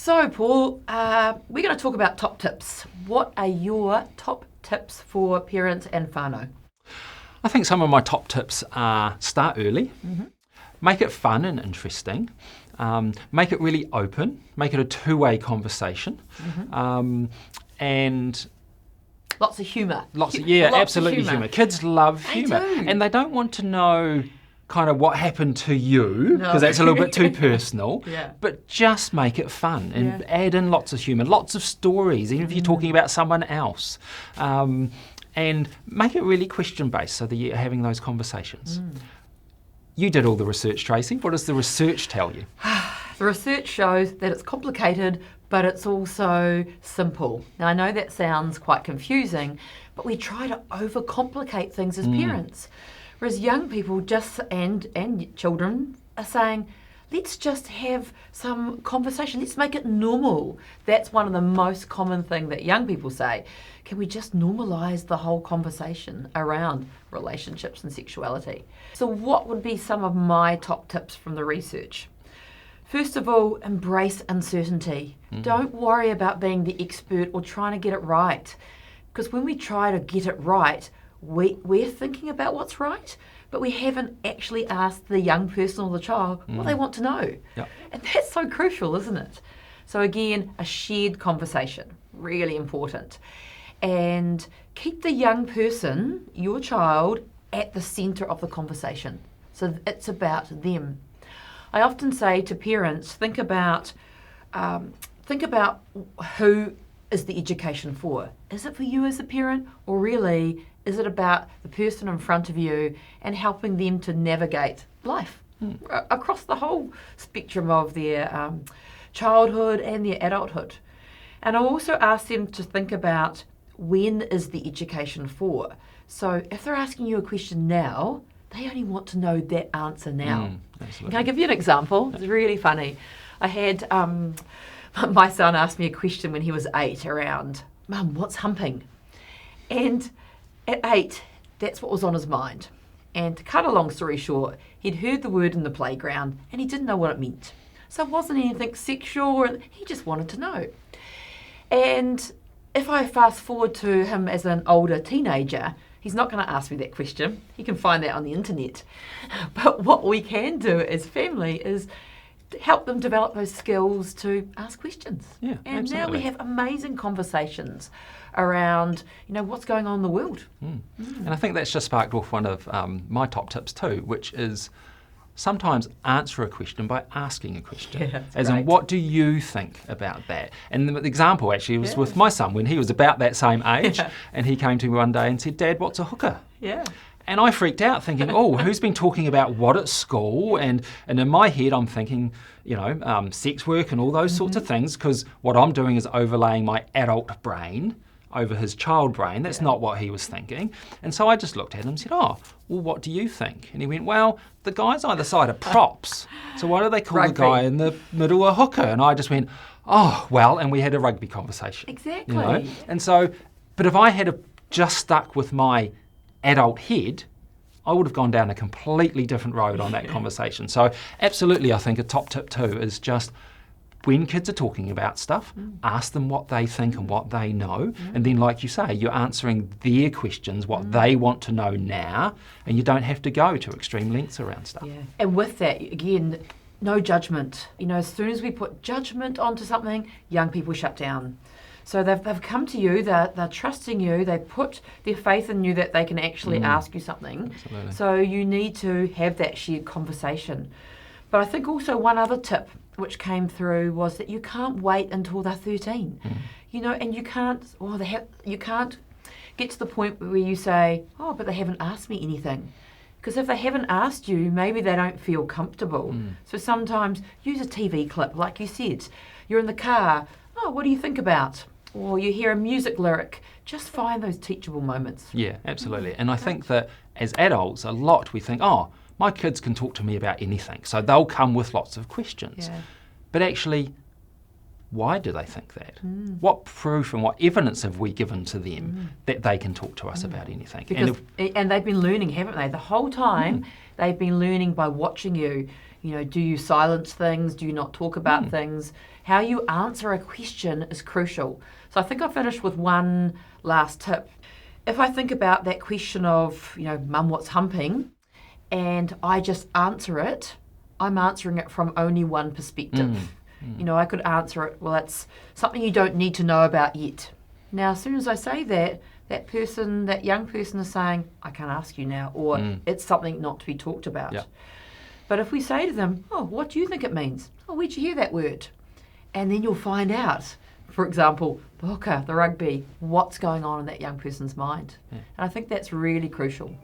So, Paul, we're going to talk about top tips. What are your top tips for parents and whānau? I think some of my top tips are start early, make it fun and interesting, make it really open, make it a two-way conversation, and lots of humour. Absolutely humour. Kids love humour, and they don't want to know kind of what happened to you, because that's a little bit too personal, but just make it fun and add in lots of humour, lots of stories, even if you're talking about someone else. And make it really question-based so that you're having those conversations. You did all the research, Tracy. What does the research tell you? The research shows that it's complicated, but it's also simple. Now, I know that sounds quite confusing, but we try to overcomplicate things as parents. Whereas young people and children are saying, let's just have some conversation. Let's make it normal. That's one of the most common thing that young people say. Can we just normalise the whole conversation around relationships and sexuality? So what would be some of my top tips from the research? First of all, embrace uncertainty. Don't worry about being the expert or trying to get it right. Because when we try to get it right, we're thinking about what's right, but we haven't actually asked the young person or the child what they want to know. And that's so crucial, isn't it? So again, a shared conversation, really important. And keep the young person, your child, at the centre of the conversation. So it's about them. I often say to parents, think about who is the education for. Is it for you as a parent, or really is it about the person in front of you and helping them to navigate life across the whole spectrum of their childhood and their adulthood? And I also ask them to think about, when is the education for? So if they're asking you a question now, they only want to know that answer now. Can I give you an example? It's really funny. I had my son asked me a question when he was 8 around, Mum, what's humping? And at 8, that's what was on his mind. And to cut a long story short, he'd heard the word in the playground and he didn't know what it meant. So it wasn't anything sexual, he just wanted to know. And if I fast forward to him as an older teenager, he's not going to ask me that question. He can find that on the internet. But what we can do as family is help them develop those skills to ask questions. And absolutely. Now we have amazing conversations around, what's going on in the world. And I think that's just sparked off one of my top tips too, which is sometimes answer a question by asking a question. As in, what do you think about that? And the example actually was with my son when he was about that same age, and he came to me one day and said, Dad, what's a hooker? And I freaked out thinking, who's been talking about what at school? And in my head, I'm thinking, sex work and all those sorts of things, because what I'm doing is overlaying my adult brain over his child brain. That's not what he was thinking. And so I just looked at him and said, what do you think? And he went, well, the guys either side are props. So why do they call the guy in the middle a hooker? And I just went, and we had a rugby conversation. Exactly. And so, but if I had just stuck with my adult head, I would have gone down a completely different road on that conversation. So absolutely, I think a top tip too is just, when kids are talking about stuff, ask them what they think and what they know. And then, like you say, you're answering their questions, what they want to know now, and you don't have to go to extreme lengths around stuff. And with that, again, no judgment. As soon as we put judgment onto something, young people shut down. So they've come to you, they're trusting you, they put their faith in you that they can actually ask you something. Absolutely. So you need to have that shared conversation. But I think also one other tip which came through was that you can't wait until they're 13. And you can't get to the point where you say, but they haven't asked me anything. Because if they haven't asked you, maybe they don't feel comfortable. So sometimes use a TV clip, like you said. You're in the car, what do you think about? Or you hear a music lyric. Just find those teachable moments. Yeah, absolutely. And I think that as adults, a lot we think, my kids can talk to me about anything, so they'll come with lots of questions. But actually, why do they think that? What proof and what evidence have we given to them that they can talk to us about anything? And they've been learning, haven't they, the whole time They've been learning by watching you. You know, do you silence things? Do you not talk about things? How you answer a question is crucial. So I think I'll finish with one last tip. If I think about that question of, you know, Mum, what's humping? And I just answer it, I'm answering it from only one perspective. You know, I could answer it, well, that's something you don't need to know about yet. Now, as soon as I say that, that person, that young person is saying, I can't ask you now, or it's something not to be talked about. Yeah. But if we say to them, oh, what do you think it means? Oh, where'd you hear that word? And then you'll find out, for example, the hooker, the rugby, what's going on in that young person's mind. And I think that's really crucial.